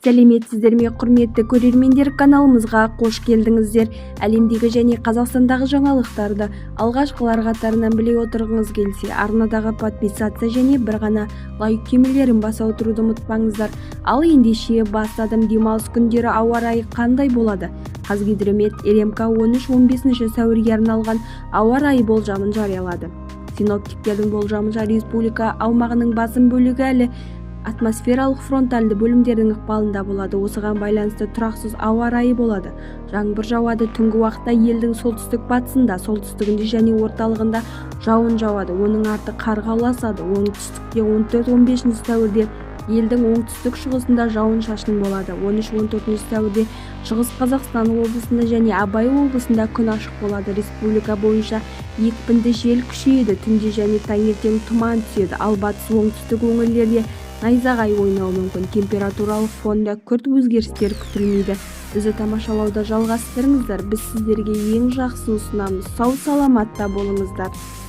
Сәлеметсіздер ме, құрметті көрермендер, каналымызға қош келдіңіздер. Әлемдегі және Қазақстандағы жаңалықтарды алғашқылар қатарынан біле отырғыңыз келсе, арнадағы подписация және бір ғана лайк түймелерін баса отыруды ұмытпаңыздар. Ал ендеше бастадым. Демалыс күндері ауа райы қандай болады? Қазгидромет РМК 13-15 сәуірге арналған ауа райы болжамын жариялады. Синоптиктердің болжамынша республика аумағының басым бөлігі әлі атмосфералық фронтальды бөлімдердің ықпалында болады. Осыған байланысты тұрақсыз ауа райы болады. Жаңбыр жауады. Түнгі уақытта елдің солтүстік-батысында, солтүстігінде және орталығында жауын жауады. Оның арты қарға ұласады. Оңтүстікте 14-15 сәуірде елдің оңтүстік-шығысында жауын-шашын болады. 13-14 сәуірде Шығыс Қазақстан облысында және Абай облысында күн ашық болады. Республика бойынша екпінді жел күшейеді. Түнде және таңертең тұман түседі. Ал батыс оңтүстік өңірлерде найзағай ойнауы мүмкін. Температуралық фонда күрт өзгерістер күтілмейді. Бізді тамашалауда жалғастырыңыздар. Біз сіздерге ең жақсы ұсынамыз. Сау саламатта болыңыздар.